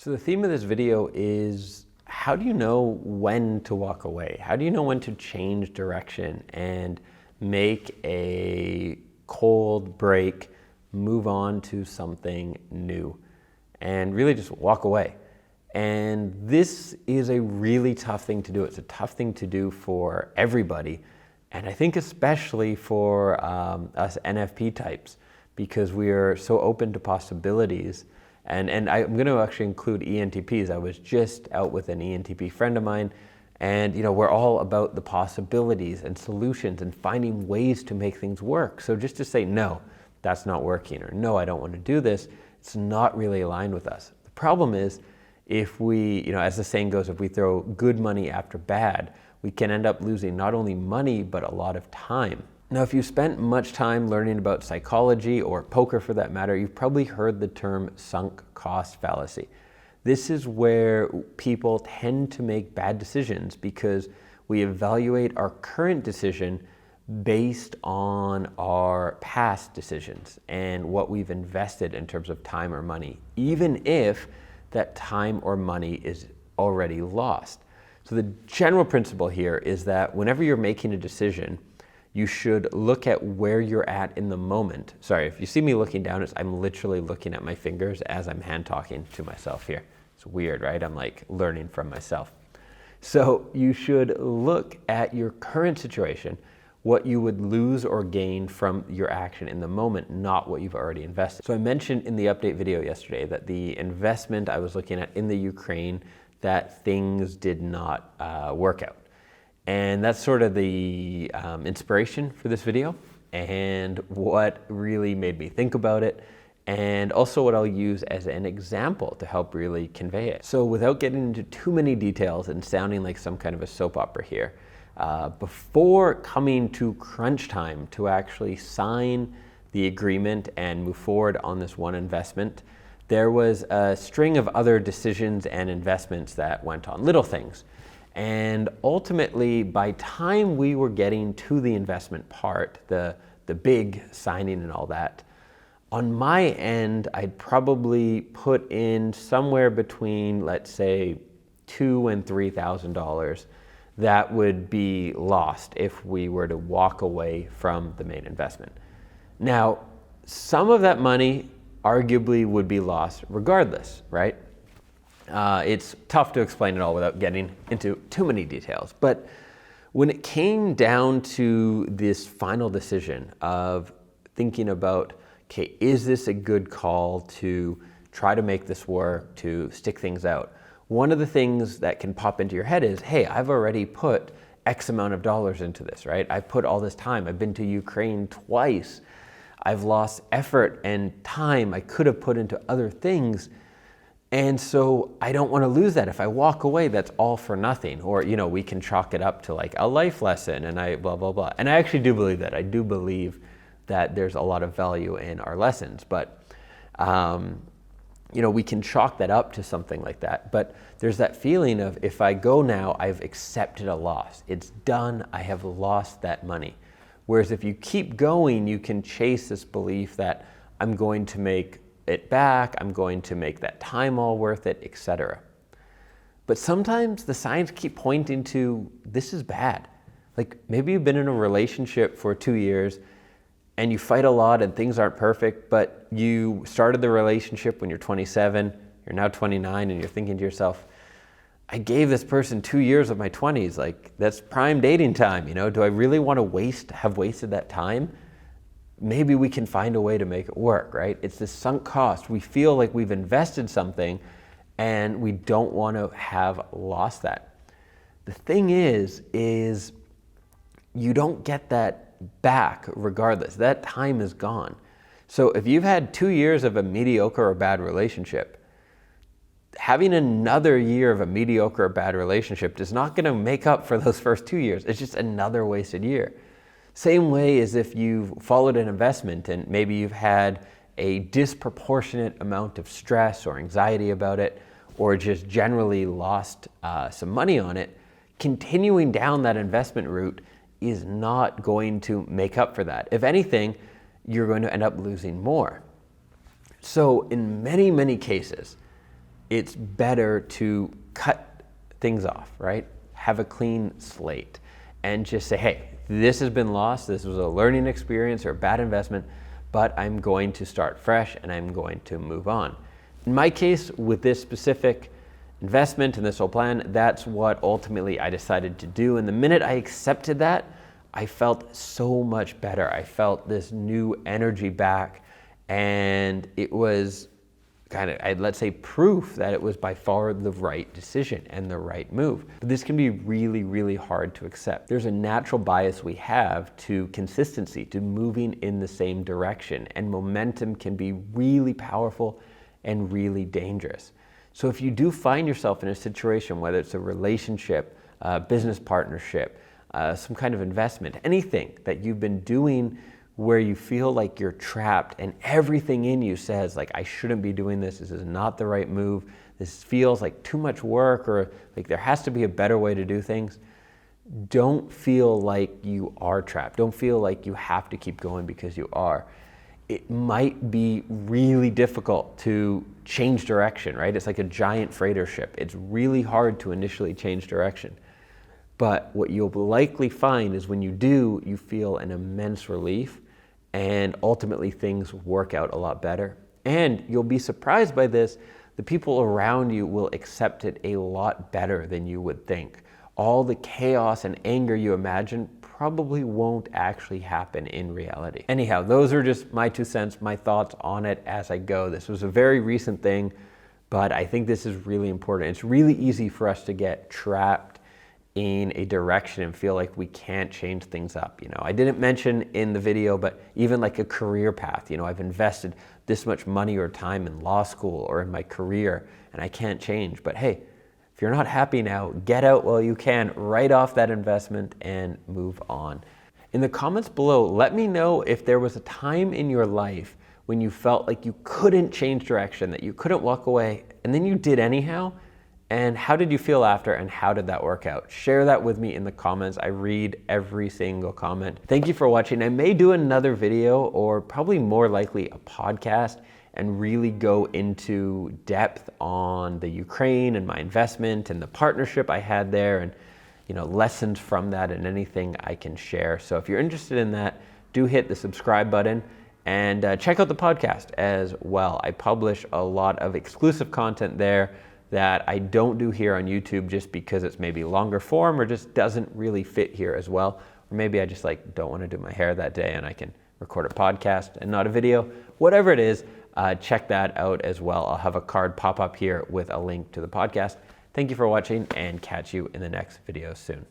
So the theme of this video is, how do you know when to walk away? How do you know when to change direction and make a cold break, move on to something new, and really just walk away? And this is a really tough thing to do. It's a tough thing to do for everybody. And I think especially for us NFP types, because we are so open to possibilities. And I'm going to actually include ENTPs. I was just out with an ENTP friend of mine, and we're all about the possibilities and solutions and finding ways to make things work. So just to say, no, that's not working, or no, I don't want to do this, it's not really aligned with us. The problem is, if we, as the saying goes, if we throw good money after bad, we can end up losing not only money, but a lot of time. Now, if you spent much time learning about psychology or poker for that matter, you've probably heard the term sunk cost fallacy. This is where people tend to make bad decisions because we evaluate our current decision based on our past decisions and what we've invested in terms of time or money, even if that time or money is already lost. So the general principle here is that whenever you're making a decision, you should look at where you're at in the moment. Sorry, if you see me looking down, I'm literally looking at my fingers as I'm hand talking to myself here. It's weird, right? I'm like learning from myself. So you should look at your current situation, what you would lose or gain from your action in the moment, not what you've already invested. So I mentioned in the update video yesterday that the investment I was looking at in the Ukraine, that things did not work out. And that's sort of the inspiration for this video and what really made me think about it, and also what I'll use as an example to help really convey it. So without getting into too many details and sounding like some kind of a soap opera here, before coming to crunch time to actually sign the agreement and move forward on this one investment, there was a string of other decisions and investments that went on, little things. And ultimately, by time we were getting to the investment part, the big signing and all that, on my end, I'd probably put in somewhere between, let's say, $2,000 and $3,000 that would be lost if we were to walk away from the main investment. Now, some of that money arguably would be lost regardless, right? It's tough to explain it all without getting into too many details. But when it came down to this final decision of thinking about, okay, is this a good call to try to make this work, to stick things out? One of the things that can pop into your head is, hey, I've already put X amount of dollars into this, right? I've put all this time. I've been to Ukraine twice. I've lost effort and time I could have put into other things. And so I don't want to lose that. If I walk away, that's all for nothing. Or, we can chalk it up to like a life lesson and I blah, blah, blah. And I actually do believe that. I do believe that there's a lot of value in our lessons. But, we can chalk that up to something like that. But there's that feeling of, if I go now, I've accepted a loss. It's done. I have lost that money. Whereas if you keep going, you can chase this belief that I'm going to make it back, I'm going to make that time all worth it, etc. But sometimes the signs keep pointing to, this is bad. Like maybe you've been in a relationship for 2 years and you fight a lot and things aren't perfect, but you started the relationship when you're 27, you're now 29, and you're thinking to yourself, I gave this person 2 years of my 20s, like that's prime dating time, do I really want to have wasted that time? Maybe we can find a way to make it work, right? It's this sunk cost. We feel like we've invested something and we don't want to have lost that. The thing is you don't get that back regardless. That time is gone. So if you've had 2 years of a mediocre or bad relationship, having another year of a mediocre or bad relationship is not going to make up for those first 2 years. It's just another wasted year. Same way as if you've followed an investment and maybe you've had a disproportionate amount of stress or anxiety about it, or just generally lost some money on it, continuing down that investment route is not going to make up for that. If anything, you're going to end up losing more. So in many, many cases, it's better to cut things off, right? Have a clean slate and just say, hey, this has been lost. This was a learning experience or a bad investment, but I'm going to start fresh and I'm going to move on. In my case, with this specific investment and this whole plan, that's what ultimately I decided to do. And the minute I accepted that, I felt so much better. I felt this new energy back, and it was kind of, let's say, proof that it was by far the right decision and the right move. But this can be really, really hard to accept. There's a natural bias we have to consistency, to moving in the same direction, and momentum can be really powerful and really dangerous. So if you do find yourself in a situation, whether it's a relationship, business partnership, some kind of investment, anything that you've been doing where you feel like you're trapped and everything in you says like, I shouldn't be doing this, this is not the right move, this feels like too much work, or like there has to be a better way to do things, don't feel like you are trapped. Don't feel like you have to keep going because you are. It might be really difficult to change direction, right? It's like a giant freighter ship. It's really hard to initially change direction. But what you'll likely find is when you do, you feel an immense relief, and ultimately things work out a lot better. And you'll be surprised by this, the people around you will accept it a lot better than you would think. All the chaos and anger you imagine probably won't actually happen in reality. Anyhow, those are just my 2 cents, my thoughts on it as I go. This was a very recent thing, but I think this is really important. It's really easy for us to get trapped in a direction and feel like we can't change things up. You know, I didn't mention in the video, but even like a career path, you know, I've invested this much money or time in law school or in my career and I can't change. But hey, if you're not happy now, get out while you can, write off that investment and move on. In the comments below, let me know if there was a time in your life when you felt like you couldn't change direction, that you couldn't walk away, and then you did anyhow. And how did you feel after, and how did that work out? Share that with me in the comments. I read every single comment. Thank you for watching. I may do another video, or probably more likely a podcast, and really go into depth on the Ukraine and my investment and the partnership I had there, and lessons from that and anything I can share. So if you're interested in that, do hit the subscribe button and check out the podcast as well. I publish a lot of exclusive content there that I don't do here on YouTube just because it's maybe longer form or just doesn't really fit here as well. Or maybe I just don't want to do my hair that day and I can record a podcast and not a video. Whatever it is, check that out as well. I'll have a card pop up here with a link to the podcast. Thank you for watching, and catch you in the next video soon.